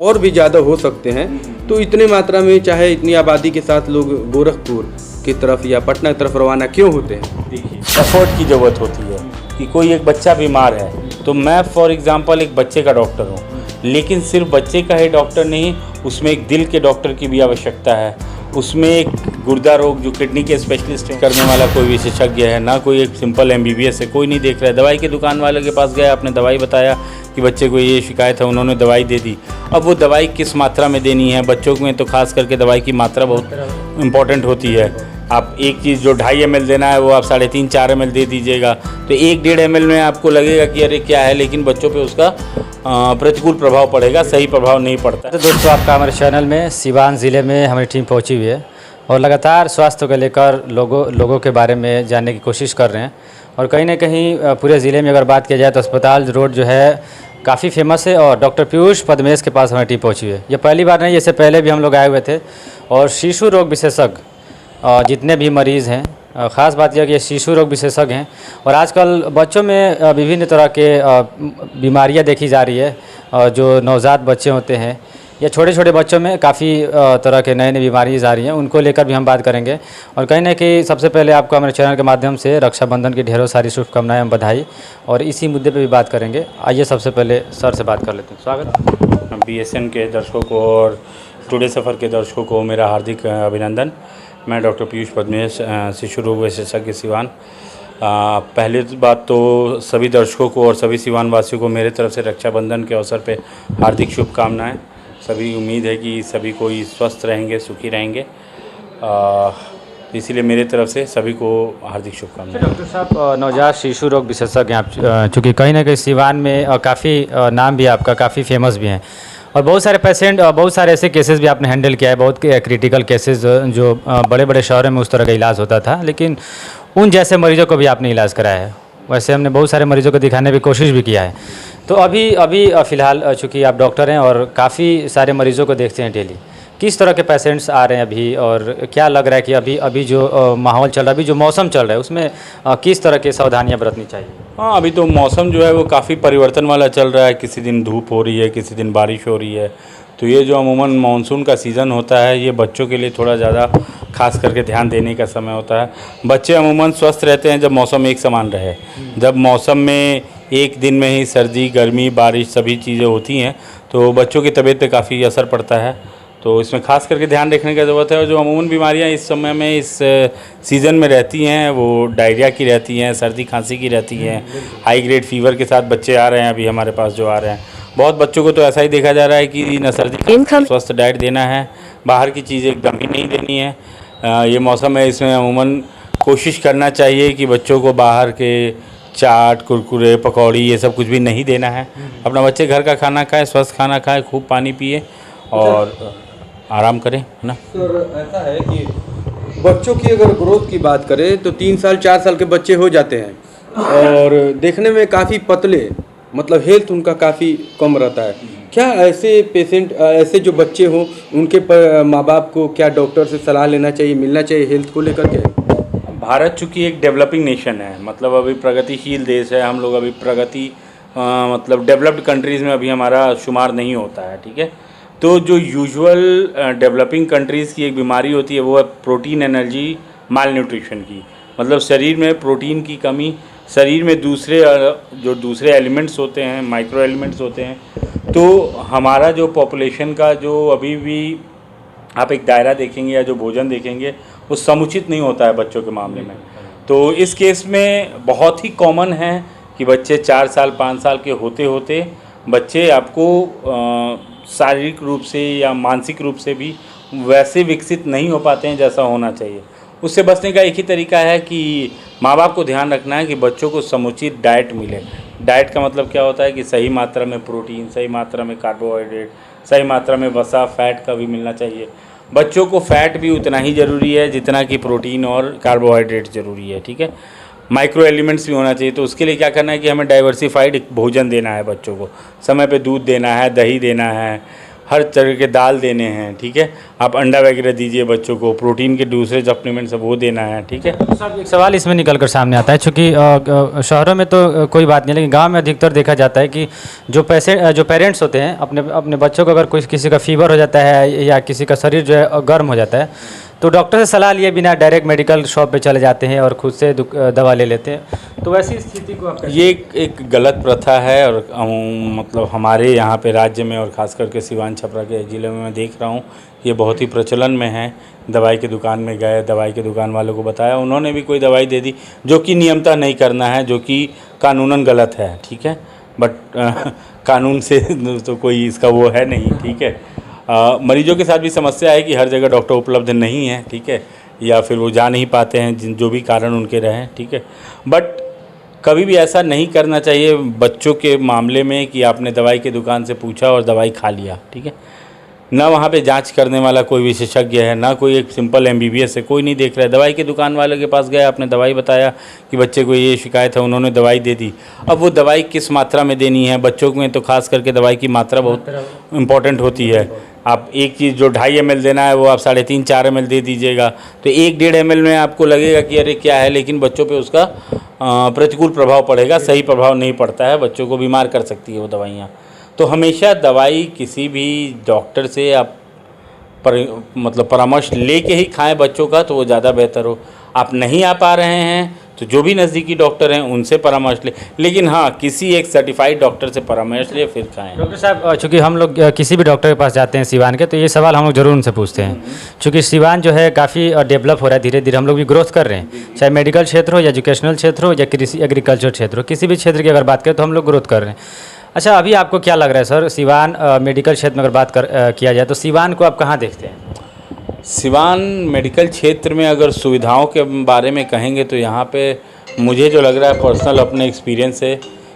और भी ज़्यादा हो सकते हैं। तो इतने मात्रा में, चाहे इतनी आबादी के साथ, लोग गोरखपुर की तरफ या पटना की तरफ रवाना क्यों होते हैं? देखिए, सपोर्ट की ज़रूरत होती है कि कोई एक बच्चा बीमार है तो मैं फॉर एग्ज़ाम्पल एक बच्चे का डॉक्टर हूँ, लेकिन सिर्फ बच्चे का ही डॉक्टर नहीं, उसमें एक दिल के डॉक्टर की भी आवश्यकता है, उसमें एक गुर्दा रोग जो किडनी के स्पेशलिस्ट करने वाला कोई विशेषज्ञ है, ना कोई एक सिंपल MBBS है, कोई नहीं देख रहा है। दवाई की दुकान वाले के पास गया, आपने दवाई बताया कि बच्चे को ये शिकायत है, उन्होंने दवाई दे दी। अब वो दवाई किस मात्रा में देनी है, बच्चों में तो खास करके दवाई की मात्रा बहुत इम्पॉर्टेंट होती है। आप एक चीज़ जो 2.5 ml देना है वो आप 3.5-4 ml दे दीजिएगा, तो 1-1.5 ml में आपको लगेगा कि अरे क्या है, लेकिन बच्चों पे उसका प्रतिकूल प्रभाव पड़ेगा, सही प्रभाव नहीं पड़ता। तो दोस्तों, आपका हमारे चैनल में सिवान ज़िले में हमारी टीम पहुंची हुई है और लगातार स्वास्थ्य को लेकर लोगों के बारे में जानने की कोशिश कर रहे हैं। और कहीं ना कहीं पूरे ज़िले में अगर बात किया जाए तो अस्पताल रोड जो है काफ़ी फेमस है और डॉक्टर पीयूष पद्मेश के पास हमारी टीम पहुंची हुई है। ये पहली बार नहीं, इससे पहले भी हम लोग आए हुए थे। और शिशु रोग विशेषज्ञ जितने भी मरीज़ हैं, ख़ास बात यह कि ये शिशु रोग विशेषज्ञ हैं। और आजकल बच्चों में विभिन्न तरह के बीमारियां देखी जा रही है। जो नवजात बच्चे होते हैं या छोटे छोटे बच्चों में काफ़ी तरह के नए बीमारियाँ आ रही हैं, उनको लेकर भी हम बात करेंगे। और कहीं ना कहीं सबसे पहले आपको हमारे चैनल के माध्यम से रक्षाबंधन की ढेरों सारी शुभकामनाएं हम बधाई, और इसी मुद्दे पे भी बात करेंगे। आइए सबसे पहले सर से बात कर लेते हैं। स्वागत। BSN के दर्शकों को और टुडे सफ़र के दर्शकों को मेरा हार्दिक अभिनंदन। मैं डॉक्टर पीयूष पद्मेश, शिशु रोग विशेषज्ञ सिवान। पहले बात तो सभी दर्शकों को और सभी सिवान वासियों को मेरे तरफ से रक्षाबंधन के अवसर पे हार्दिक शुभकामनाएं। सभी उम्मीद है कि सभी कोई स्वस्थ रहेंगे, सुखी रहेंगे, इसीलिए मेरे तरफ से सभी को हार्दिक शुभकामनाएं। डॉक्टर साहब, नवजात शिशु रोग विशेषज्ञ आप, चूँकि कहीं ना कहीं सिवान में काफ़ी नाम भी आपका, काफ़ी फेमस भी हैं, और बहुत सारे पेशेंट, बहुत सारे ऐसे केसेस भी आपने हैंडल किया है, बहुत क्रिटिकल केसेस जो बड़े बड़े शहरों में उस तरह का इलाज होता था, लेकिन उन जैसे मरीजों को भी आपने इलाज कराया है। वैसे हमने बहुत सारे मरीजों को दिखाने की कोशिश भी किया है। तो अभी फ़िलहाल चूँकि आप डॉक्टर हैं और काफ़ी सारे मरीजों को देखते हैं डेली, किस तरह के पेशेंट्स आ रहे हैं अभी, और क्या लग रहा है कि अभी जो माहौल चल रहा है, अभी जो मौसम चल रहा है, उसमें किस तरह की सावधानियाँ बरतनी चाहिए? हाँ, अभी तो मौसम जो है वो काफ़ी परिवर्तन वाला चल रहा है। किसी दिन धूप हो रही है, किसी दिन बारिश हो रही है। तो ये जो अमूमन मानसून का सीज़न होता है, ये बच्चों के लिए थोड़ा ज़्यादा खास करके ध्यान देने का समय होता है। बच्चे अमूमन स्वस्थ रहते हैं जब मौसम एक समान रहे। जब मौसम में एक दिन में ही सर्दी, गर्मी, बारिश सभी चीज़ें होती हैं तो बच्चों की तबीयत पे काफ़ी असर पड़ता है। तो इसमें खास करके ध्यान रखने की ज़रूरत है। और जो अमूमन बीमारियां इस समय में, इस सीज़न में रहती हैं, वो डायरिया की रहती हैं, सर्दी खांसी की रहती हैं। हाई ग्रेड फीवर के साथ बच्चे आ रहे हैं अभी हमारे पास जो आ रहे हैं। बहुत बच्चों को तो ऐसा ही देखा जा रहा है कि न सर्दी, स्वस्थ डाइट देना है, बाहर की चीज़ें एकदम ही नहीं देनी है। ये मौसम है, इसमें अमूमन कोशिश करना चाहिए कि बच्चों को बाहर के चाट, कुरकुरे, पकौड़ी ये सब कुछ भी नहीं देना है। अपना बच्चे घर का खाना खाएं, स्वस्थ खाना खाएं, खूब पानी पिए और आराम करें, है ना। सर, ऐसा है कि बच्चों की अगर ग्रोथ की बात करें तो 3 साल 4 साल के बच्चे हो जाते हैं और देखने में काफ़ी पतले, मतलब हेल्थ उनका काफ़ी कम रहता है। क्या ऐसे पेशेंट, ऐसे जो बच्चे हों, उनके माँ बाप को क्या डॉक्टर से सलाह लेना चाहिए, मिलना चाहिए हेल्थ को लेकर के? भारत चूँकि एक डेवलपिंग नेशन है, मतलब अभी प्रगतिशील देश है, हम लोग अभी मतलब डेवलप्ड कंट्रीज़ में अभी हमारा शुमार नहीं होता है, ठीक है। तो जो यूजुअल डेवलपिंग कंट्रीज़ की एक बीमारी होती है वो है प्रोटीन एनर्जी माल न्यूट्रिशन की, मतलब शरीर में प्रोटीन की कमी, शरीर में दूसरे एलिमेंट्स होते हैं, माइक्रो एलिमेंट्स होते हैं। तो हमारा जो पॉपुलेशन का जो अभी भी आप एक दायरा देखेंगे या जो भोजन देखेंगे वो समुचित नहीं होता है बच्चों के मामले में। तो इस केस में बहुत ही कॉमन है कि बच्चे 4 साल 5 साल के होते होते बच्चे आपको शारीरिक रूप से या मानसिक रूप से भी वैसे विकसित नहीं हो पाते हैं जैसा होना चाहिए। उससे बचने का एक ही तरीका है कि माँ बाप को ध्यान रखना है कि बच्चों को समुचित डाइट मिले। डाइट का मतलब क्या होता है कि सही मात्रा में प्रोटीन, सही मात्रा में कार्बोहाइड्रेट, सही मात्रा में वसा, फैट का भी मिलना चाहिए। बच्चों को फैट भी उतना ही ज़रूरी है जितना कि प्रोटीन और कार्बोहाइड्रेट ज़रूरी है, ठीक है। माइक्रो एलिमेंट्स भी होना चाहिए। तो उसके लिए क्या करना है कि हमें डाइवर्सिफाइड भोजन देना है बच्चों को। समय पे दूध देना है, दही देना है, हर तरह के दाल देने हैं, ठीक है। आप अंडा वगैरह दीजिए बच्चों को, प्रोटीन के दूसरे सप्लीमेंट सब वो देना है, ठीक है। साहब एक सवाल इसमें निकल कर सामने आता है, चूँकि शहरों में तो कोई बात नहीं, लेकिन गांव में अधिकतर देखा जाता है कि जो पेरेंट्स होते हैं अपने अपने बच्चों को अगर किसी का फीवर हो जाता है या किसी का शरीर जो है गर्म हो जाता है, तो डॉक्टर से सलाह लिए बिना डायरेक्ट मेडिकल शॉप पे चले जाते हैं और खुद से दवा ले लेते हैं। तो वैसी स्थिति को आप ये एक गलत प्रथा है और मतलब हमारे यहाँ पे राज्य में और ख़ास करके सिवान छपरा के ज़िले में मैं देख रहा हूँ ये बहुत ही प्रचलन में है। दवाई की दुकान में गए, दवाई के दुकान वालों को बताया, उन्होंने भी कोई दवाई दे दी जो कि नियमतः नहीं करना है, जो कि कानूनन गलत है, ठीक है। बट कानून से तो कोई इसका वो है नहीं, ठीक है। मरीजों के साथ भी समस्या है कि हर जगह डॉक्टर उपलब्ध नहीं है, ठीक है, या फिर वो जा नहीं पाते हैं, जो भी कारण उनके रहें, ठीक है। बट कभी भी ऐसा नहीं करना चाहिए बच्चों के मामले में कि आपने दवाई की दुकान से पूछा और दवाई खा लिया, ठीक है। ना वहाँ पे जांच करने वाला कोई विशेषज्ञ है, ना कोई एक सिंपल MBBS है, कोई नहीं देख रहा है। दवाई के दुकान वाले के पास गए, आपने दवाई बताया कि बच्चे को ये शिकायत है, उन्होंने दवाई दे दी। अब वो दवाई किस मात्रा में देनी है, बच्चों में तो खास करके दवाई की मात्रा बहुत इम्पॉर्टेंट होती है। आप एक चीज़ जो 2.5 ml देना है वो आप 3.5-4 ml दे दीजिएगा, तो 1-1.5 ml में आपको लगेगा कि अरे क्या है, लेकिन बच्चों पे उसका प्रतिकूल प्रभाव पड़ेगा, सही प्रभाव नहीं पड़ता है, बच्चों को बीमार कर सकती है वो दवाइयाँ। तो हमेशा दवाई किसी भी डॉक्टर से आप मतलब परामर्श लेके ही खाएं बच्चों का, तो वो ज़्यादा बेहतर हो। आप नहीं आ पा रहे हैं तो जो भी नज़दीकी डॉक्टर हैं उनसे परामर्श ले, लेकिन हाँ किसी एक सर्टिफाइड डॉक्टर से परामर्श ले फिर खाएं। डॉक्टर साहब, चूँकि हम लोग किसी भी डॉक्टर के पास जाते हैं सिवान के, तो ये सवाल हम लोग ज़रूर उनसे पूछते हैं। चूँकि सिवान जो है काफ़ी डेवलप हो रहा है, धीरे धीरे हम लोग भी ग्रोथ कर रहे हैं, चाहे मेडिकल क्षेत्र हो या एजुकेशनल क्षेत्र हो या कृषि एग्रीकल्चर क्षेत्र हो, किसी भी क्षेत्र की अगर बात करें तो हम लोग ग्रोथ कर रहे हैं। अच्छा, अभी आपको क्या लग रहा है सर, सिवान मेडिकल क्षेत्र में अगर बात किया जाए तो सिवान को आप कहाँ देखते हैं? सिवान मेडिकल क्षेत्र में अगर सुविधाओं के बारे में कहेंगे तो यहाँ पे मुझे जो लग रहा है पर्सनल अपने एक्सपीरियंस से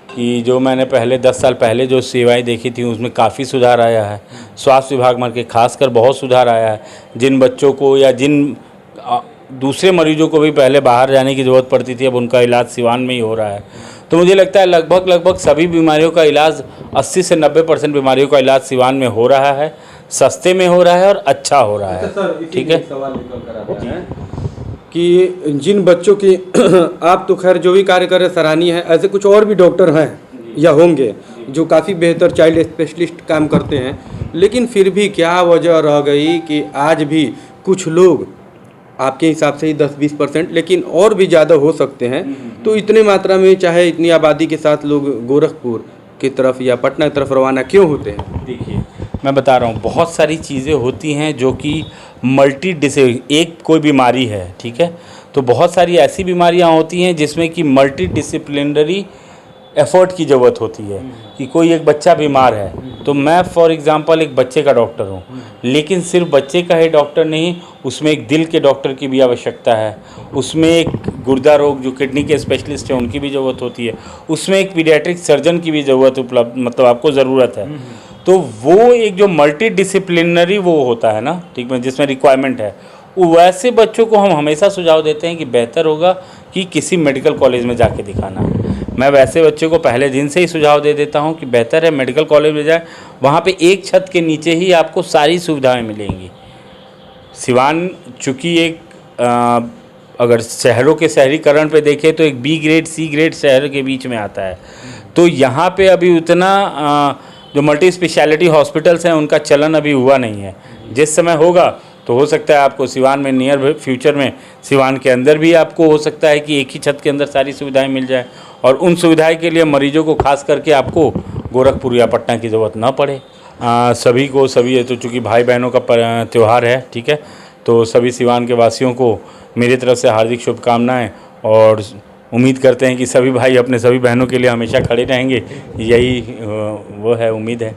कि जो मैंने पहले 10 साल पहले जो सेवाएं देखी थी उसमें काफ़ी सुधार आया है। स्वास्थ्य विभाग में के खासकर बहुत सुधार आया है। जिन बच्चों को या जिन दूसरे मरीजों को भी पहले बाहर जाने की ज़रूरत पड़ती थी, अब उनका इलाज सिवान में ही हो रहा है। तो मुझे लगता है लगभग सभी बीमारियों का इलाज 80 से 90% बीमारियों का इलाज सिवान में हो रहा है, सस्ते में हो रहा है और अच्छा हो रहा है, ठीक है। सवाल निकल कर आता है कि जिन बच्चों की आप तो खैर जो भी कार्य कर रहे सराहनीय है, ऐसे कुछ और भी डॉक्टर हैं या होंगे जो काफ़ी बेहतर चाइल्ड स्पेशलिस्ट काम करते हैं, लेकिन फिर भी क्या वजह रह गई कि आज भी कुछ लोग, आपके हिसाब से ही 10-20%, लेकिन और भी ज़्यादा हो सकते हैं, तो इतने मात्रा में चाहे इतनी आबादी के साथ लोग गोरखपुर की तरफ या पटना की तरफ रवाना क्यों होते हैं? देखिए, मैं बता रहा हूँ बहुत सारी चीज़ें होती हैं जो कि एक कोई बीमारी है, ठीक है, तो बहुत सारी ऐसी बीमारियाँ होती हैं जिसमें कि मल्टी डिसिप्लिनरी एफर्ट की ज़रूरत होती है। कि कोई एक बच्चा बीमार है तो मैं फॉर एग्जांपल एक बच्चे का डॉक्टर हूँ, लेकिन सिर्फ बच्चे का ही डॉक्टर नहीं, उसमें एक दिल के डॉक्टर की भी आवश्यकता है, उसमें एक गुर्दा रोग जो किडनी के स्पेशलिस्ट हैं उनकी भी ज़रूरत होती है, उसमें एक पीडियाट्रिक सर्जन की भी ज़रूरत मतलब आपको ज़रूरत है। तो वो एक जो मल्टी डिसिप्लिनरी वो होता है ना, ठीक है, जिसमें रिक्वायरमेंट है, वैसे बच्चों को हम हमेशा सुझाव देते हैं कि बेहतर होगा कि किसी मेडिकल कॉलेज में जाके दिखाना। मैं वैसे बच्चों को पहले दिन से ही सुझाव दे देता हूं कि बेहतर है मेडिकल कॉलेज में जाए, वहां पे एक छत के नीचे ही आपको सारी सुविधाएं मिलेंगी। सिवान चूँकि एक अगर शहरों के शहरीकरण पे देखें तो एक B ग्रेड C ग्रेड शहर के बीच में आता है, तो यहाँ पे अभी उतना जो मल्टी स्पेशलिटी हॉस्पिटल्स हैं उनका चलन अभी हुआ नहीं है। जिस समय होगा तो हो सकता है आपको सिवान में नियर फ्यूचर में सिवान के अंदर भी आपको हो सकता है कि एक ही छत के अंदर सारी सुविधाएं मिल जाए, और उन सुविधाएं के लिए मरीजों को खास करके आपको गोरखपुर या पटना की ज़रूरत ना पड़े। सभी तो चूँकि भाई बहनों का त्यौहार है, ठीक है, तो सभी सिवान के वासियों को मेरी तरफ से हार्दिक शुभकामनाएँ, और उम्मीद करते हैं कि सभी भाई अपने सभी बहनों के लिए हमेशा खड़े रहेंगे, यही वो है, उम्मीद है।